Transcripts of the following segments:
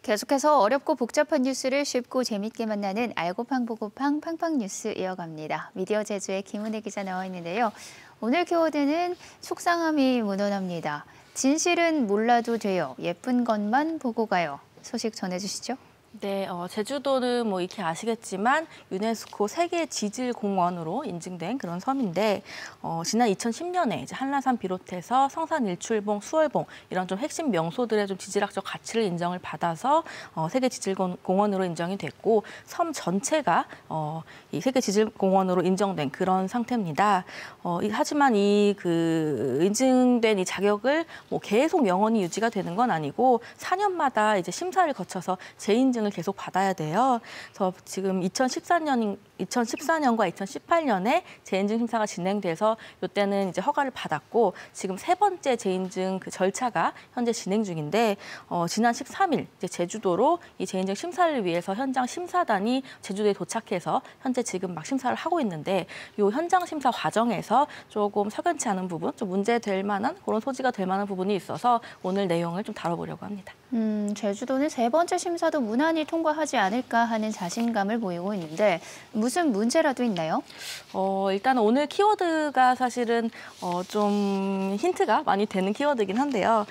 계속해서 어렵고 복잡한 뉴스를 쉽고 재밌게 만나는 알고팡 보고팡 팡팡 뉴스 이어갑니다. 미디어 제주의 김은혜 기자 나와 있는데요. 오늘 키워드는 속상함이 묻어납니다. 진실은 몰라도 돼요. 예쁜 것만 보고 가요. 소식 전해주시죠. 네, 제주도는 뭐 익히 아시겠지만 유네스코 세계 지질공원으로 인증된 그런 섬인데 지난 2010년에 이제 한라산 비롯해서 성산 일출봉, 수월봉 이런 좀 핵심 명소들의 좀 지질학적 가치를 인정을 받아서 세계 지질공원으로 인정이 됐고 섬 전체가 이 세계 지질공원으로 인정된 그런 상태입니다. 하지만 이 인증된 이 자격을 뭐 계속 영원히 유지가 되는 건 아니고 4년마다 이제 심사를 거쳐서 재인증을 계속 받아야 돼요. 그래서 지금 2014년과 2018년에 재인증 심사가 진행돼서 이때는 이제 허가를 받았고 지금 세 번째 재인증 그 절차가 현재 진행 중인데 지난 13일 이제 제주도로 이 재인증 심사를 위해서 현장 심사단이 제주도에 도착해서 현재 지금 막 심사를 하고 있는데 이 현장 심사 과정에서 조금 석연치 않은 부분, 좀 문제될 만한 그런 소지가 될 만한 부분이 있어서 오늘 내용을 좀 다뤄보려고 합니다. 제주도는 세 번째 심사도 무난히 통과하지 않을까 하는 자신감을 보이고 있는데 무슨 문제라도 있나요? 일단 오늘 키워드가 사실은 좀 힌트가 많이 되는 키워드이긴 한데요.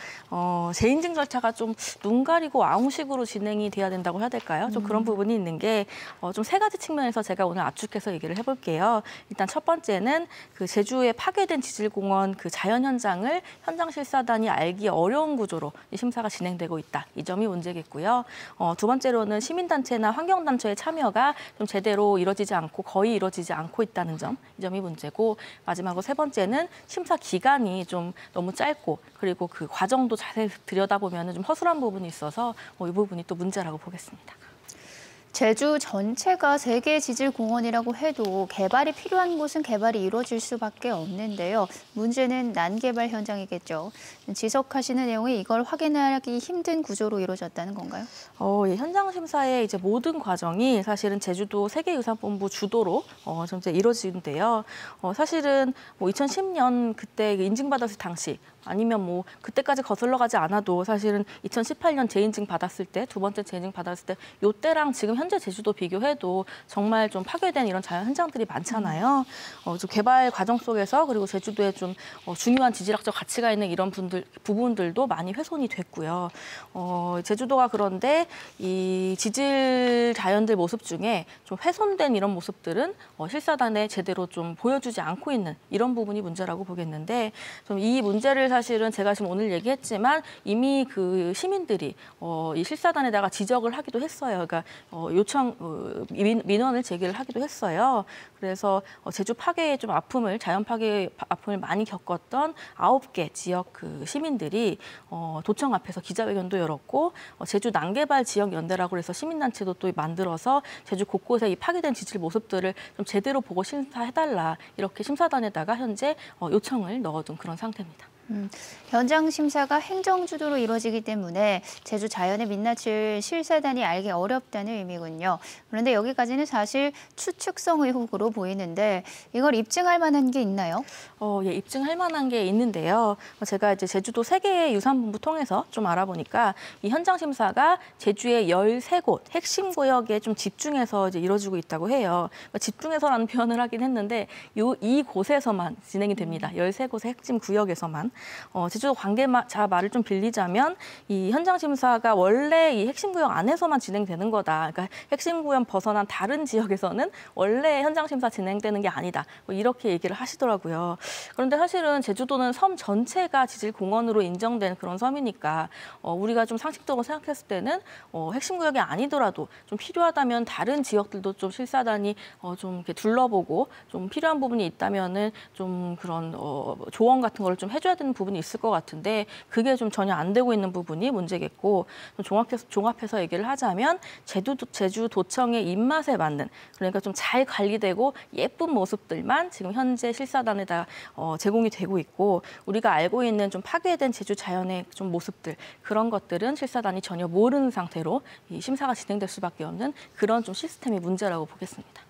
재인증 절차가 좀 눈 가리고 아웅식으로 진행이 돼야 된다고 해야 될까요? 좀 그런 부분이 있는 게 좀 세 가지 측면에서 제가 오늘 압축해서 얘기를 해볼게요. 일단 첫 번째는 그 제주에 파괴된 지질공원 그 자연 현장을 현장 실사단이 알기 어려운 구조로 심사가 진행되고 있다. 이 점이 문제겠고요. 두 번째로는 시민단체나 환경단체의 참여가 좀 제대로 이루어지지 않고 거의 이루어지지 않고 있다는 점, 이 점이 문제고 마지막으로 세 번째는 심사 기간이 좀 너무 짧고 그리고 그 과정도 자세히 들여다보면 좀 허술한 부분이 있어서 이 부분이 또 문제라고 보겠습니다. 제주 전체가 세계 지질공원이라고 해도 개발이 필요한 곳은 개발이 이루어질 수밖에 없는데요. 문제는 난개발 현장이겠죠. 지적하시는 내용이 이걸 확인하기 힘든 구조로 이루어졌다는 건가요? 예, 현장 심사의 이제 모든 과정이 사실은 제주도 세계유산본부 주도로 전체 이루어지는데요. 사실은 뭐 2010년 그때 인증받았을 당시 아니면 뭐 그때까지 거슬러 가지 않아도 사실은 2018년 재인증 받았을 때, 두 번째 재인증 받았을 때 요때랑 지금 현재 제주도 비교해도 정말 좀 파괴된 이런 자연 현장들이 많잖아요. 좀 개발 과정 속에서 그리고 제주도에 좀 중요한 지질학적 가치가 있는 이런 부분들도 많이 훼손이 됐고요. 제주도가 그런데 이 지질 자연들 모습 중에 좀 훼손된 이런 모습들은 실사단에 제대로 좀 보여주지 않고 있는 이런 부분이 문제라고 보겠는데 좀 이 문제를 사실은 제가 지금 오늘 얘기했지만 이미 그 시민들이 이 실사단에다가 지적을 하기도 했어요. 그러니까 민원을 제기를 하기도 했어요. 그래서 제주 파괴의 좀 자연 파괴의 아픔을 많이 겪었던 9개 지역 그 시민들이 도청 앞에서 기자회견도 열었고 제주 난개발 지역 연대라고 해서 시민단체도 또 만들어서 제주 곳곳에 이 파괴된 지질 모습들을 좀 제대로 보고 심사해달라 이렇게 심사단에다가 현재 요청을 넣어둔 그런 상태입니다. 현장 심사가 행정 주도로 이루어지기 때문에 제주 자연의 민낯을 실사단이 알기 어렵다는 의미군요. 그런데 여기까지는 사실 추측성 의혹으로 보이는데 이걸 입증할 만한 게 있나요? 예, 입증할 만한 게 있는데요. 제가 이제 제주도 세계유산본부 통해서 좀 알아보니까 이 현장 심사가 제주의 13곳 핵심 구역에 좀 집중해서 이제 이루어지고 있다고 해요. 그러니까 집중해서라는 표현을 하긴 했는데 이 곳에서만 진행이 됩니다. 13곳의 핵심 구역에서만. 제주도 관계자 말을 좀 빌리자면 이 현장 심사가 원래 이 핵심 구역 안에서만 진행되는 거다. 그러니까 핵심 구역 벗어난 다른 지역에서는 원래 현장 심사 진행되는 게 아니다. 뭐 이렇게 얘기를 하시더라고요. 그런데 사실은 제주도는 섬 전체가 지질공원으로 인정된 그런 섬이니까 우리가 좀 상식적으로 생각했을 때는 핵심 구역이 아니더라도 좀 필요하다면 다른 지역들도 좀 실사단이 좀 이렇게 둘러보고 좀 필요한 부분이 있다면은 좀 그런 조언 같은 거를 좀 해줘야 되는 부분이 있을 것 같은데 그게 좀 전혀 안 되고 있는 부분이 문제겠고 좀 종합해서 얘기를 하자면 제주도청의 입맛에 맞는 그러니까 좀 잘 관리되고 예쁜 모습들만 지금 현재 실사단에다 제공이 되고 있고 우리가 알고 있는 좀 파괴된 제주 자연의 좀 모습들 그런 것들은 실사단이 전혀 모르는 상태로 이 심사가 진행될 수밖에 없는 그런 좀 시스템의 문제라고 보겠습니다.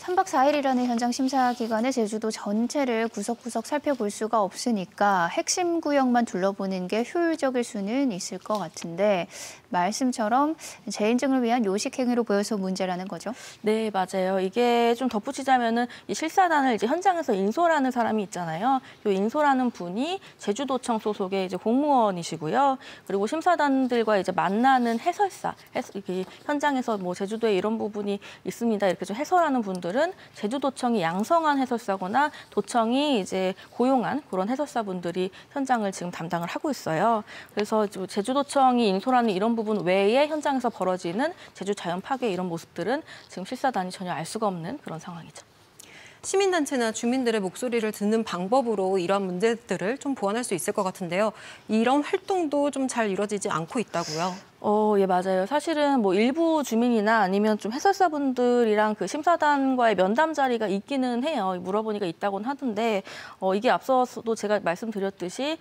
3박 4일이라는 현장 심사 기간에 제주도 전체를 구석구석 살펴볼 수가 없으니까 핵심 구역만 둘러보는 게 효율적일 수는 있을 것 같은데 말씀처럼 재인증을 위한 요식행위로 보여서 문제라는 거죠? 네, 맞아요. 이게 좀 덧붙이자면은 이 실사단을 이제 현장에서 인솔하는 사람이 있잖아요. 이 인솔하는 분이 제주도청 소속의 이제 공무원이시고요. 그리고 심사단들과 이제 만나는 해설사, 이렇게 현장에서 뭐 제주도에 이런 부분이 있습니다. 이렇게 좀 해설하는 분들은 제주도청이 양성한 해설사거나 도청이 이제 고용한 그런 해설사분들이 현장을 지금 담당을 하고 있어요. 그래서 제주도청이 인솔하는 이런 부분 외에 현장에서 벌어지는 제주 자연 파괴 이런 모습들은 지금 실사단이 전혀 알 수가 없는 그런 상황이죠. 시민단체나 주민들의 목소리를 듣는 방법으로 이런 문제들을 좀 보완할 수 있을 것 같은데요. 이런 활동도 좀 잘 이루어지지 않고 있다고요. 예, 맞아요. 사실은 뭐 일부 주민이나 아니면 좀 해설사분들이랑 그 심사단과의 면담 자리가 있기는 해요. 물어보니까 있다고는 하던데, 이게 앞서도 제가 말씀드렸듯이,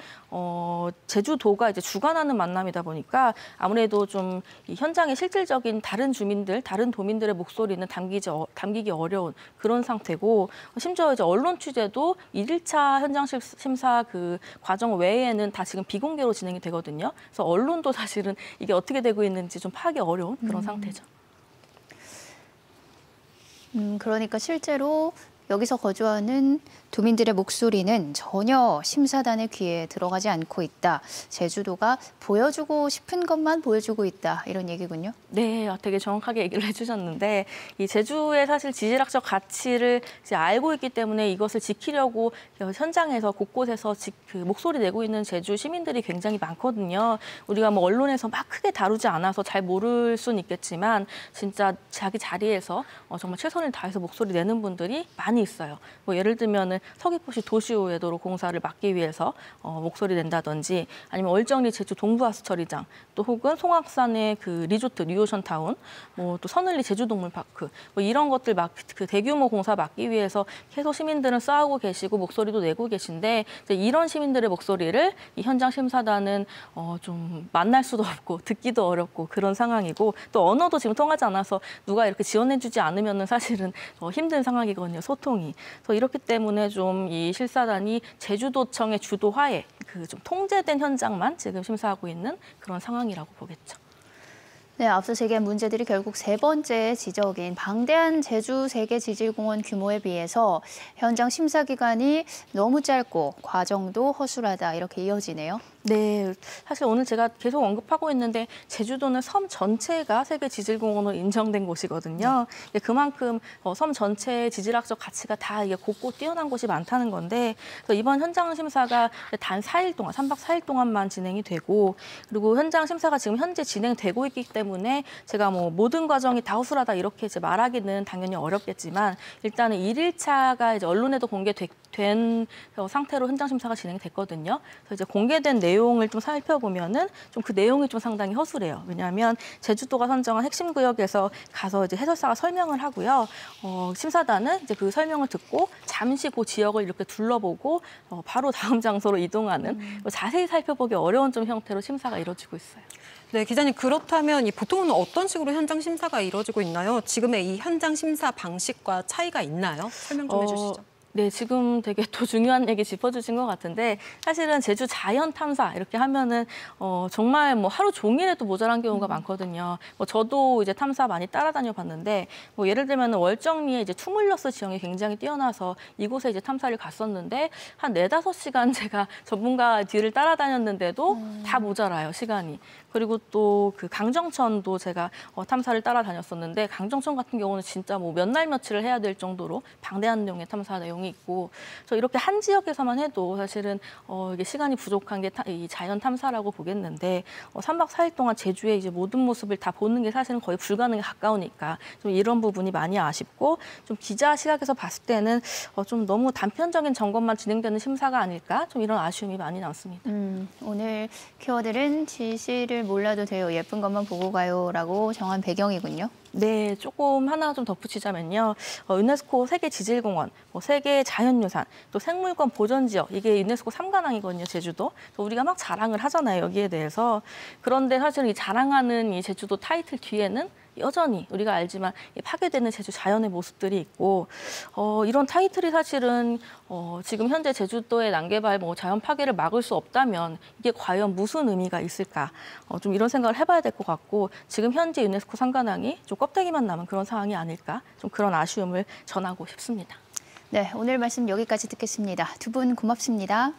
제주도가 이제 주관하는 만남이다 보니까 아무래도 좀 이 현장의 실질적인 다른 주민들, 다른 도민들의 목소리는 담기기 어려운 그런 상태고, 심지어 이제 언론 취재도 1일차 현장 심사 그 과정 외에는 다 지금 비공개로 진행이 되거든요. 그래서 언론도 사실은 이게 어떻게 되고 있는지 좀 파악이 어려운 그런 상태죠. 그러니까 실제로 여기서 거주하는 도민들의 목소리는 전혀 심사단의 귀에 들어가지 않고 있다. 제주도가 보여주고 싶은 것만 보여주고 있다. 이런 얘기군요. 네, 되게 정확하게 얘기를 해주셨는데 이 제주의 사실 지질학적 가치를 이제 알고 있기 때문에 이것을 지키려고 현장에서 곳곳에서 그 목소리 내고 있는 제주 시민들이 굉장히 많거든요. 우리가 뭐 언론에서 막 크게 다루지 않아서 잘 모를 수는 있겠지만 진짜 자기 자리에서 정말 최선을 다해서 목소리 내는 분들이 많이 있어요. 뭐 예를 들면은 서귀포시 도시오외도로 공사를 막기 위해서 목소리 낸다든지 아니면 얼정리 제주 동부하수처리장 또 혹은 송악산의 그 리조트 뉴오션타운 뭐 또 서늘리 제주동물파크 뭐 이런 것들 막 그 대규모 공사 막기 위해서 계속 시민들은 싸우고 계시고 목소리도 내고 계신데 이제 이런 시민들의 목소리를 이 현장 심사단은 좀 만날 수도 없고 듣기도 어렵고 그런 상황이고 또 언어도 지금 통하지 않아서 누가 이렇게 지원해주지 않으면은 사실은 힘든 상황이거든요, 소통이. 그래서 이렇기 때문에 좀 이 실사단이 제주도청의 주도하에 그 좀 통제된 현장만 지금 심사하고 있는 그런 상황이라고 보겠죠. 네, 앞서 제기한 문제들이 결국 세 번째 지적인 방대한 제주 세계지질공원 규모에 비해서 현장 심사 기간이 너무 짧고 과정도 허술하다 이렇게 이어지네요. 네, 사실 오늘 제가 계속 언급하고 있는데 제주도는 섬 전체가 세계지질공원으로 인정된 곳이거든요. 네. 그만큼 섬 전체의 지질학적 가치가 다 이게 곳곳 뛰어난 곳이 많다는 건데 이번 현장 심사가 단 4일 동안, 3박 4일 동안만 진행이 되고 그리고 현장 심사가 지금 현재 진행되고 있기 때문에 제가 뭐 모든 과정이 다 허술하다 이렇게 이제 말하기는 당연히 어렵겠지만 일단은 1일차가 이제 언론에도 공개된 상태로 현장 심사가 진행이 됐거든요. 그래서 이제 공개된 내용을 좀 살펴보면은 좀 그 내용이 좀 상당히 허술해요. 왜냐하면 제주도가 선정한 핵심 구역에서 가서 이제 해설사가 설명을 하고요. 심사단은 이제 그 설명을 듣고 잠시 그 지역을 이렇게 둘러보고 바로 다음 장소로 이동하는 자세히 살펴보기 어려운 좀 형태로 심사가 이루어지고 있어요. 네, 기자님 그렇다면 보통은 어떤 식으로 현장 심사가 이루어지고 있나요? 지금의 이 현장 심사 방식과 차이가 있나요? 설명 좀 해주시죠. 네, 지금 되게 또 중요한 얘기 짚어주신 것 같은데 사실은 제주 자연 탐사 이렇게 하면은 정말 뭐 하루 종일에도 모자란 경우가 많거든요. 뭐 저도 이제 탐사 많이 따라다녀 봤는데 뭐 예를 들면 월정리에 이제 투물러스 지형이 굉장히 뛰어나서 이곳에 이제 탐사를 갔었는데 한 4~5시간 제가 전문가 뒤를 따라다녔는데도 다 모자라요, 시간이. 그리고 또 그 강정천도 제가 탐사를 따라다녔었는데 강정천 같은 경우는 진짜 뭐 몇 날 며칠을 해야 될 정도로 방대한 내용의 탐사 내용이 있고 그래서 이렇게 한 지역에서만 해도 사실은 이게 시간이 부족한 게 이 자연 탐사라고 보겠는데 3박 4일 동안 제주의 이제 모든 모습을 다 보는 게 사실은 거의 불가능에 가까우니까 좀 이런 부분이 많이 아쉽고 좀 기자 시각에서 봤을 때는 좀 너무 단편적인 점검만 진행되는 심사가 아닐까 좀 이런 아쉬움이 많이 남습니다. 오늘 키워드는 지시를 몰라도 돼요. 예쁜 것만 보고 가요라고 정한 배경이군요. 네, 조금 하나 좀 덧붙이자면요. 유네스코 세계지질공원, 세계 자연유산, 또 생물권 보전지역, 이게 유네스코 3관왕이거든요, 제주도. 우리가 막 자랑을 하잖아요, 여기에 대해서. 그런데 사실 이 자랑하는 이 제주도 타이틀 뒤에는 여전히 우리가 알지만 파괴되는 제주 자연의 모습들이 있고 이런 타이틀이 사실은 지금 현재 제주도의 난개발 자연 파괴를 막을 수 없다면 이게 과연 무슨 의미가 있을까? 좀 이런 생각을 해봐야 될 것 같고 지금 현재 유네스코 상관왕이 좀 껍데기만 남은 그런 상황이 아닐까? 좀 그런 아쉬움을 전하고 싶습니다. 네, 오늘 말씀 여기까지 듣겠습니다. 두 분 고맙습니다.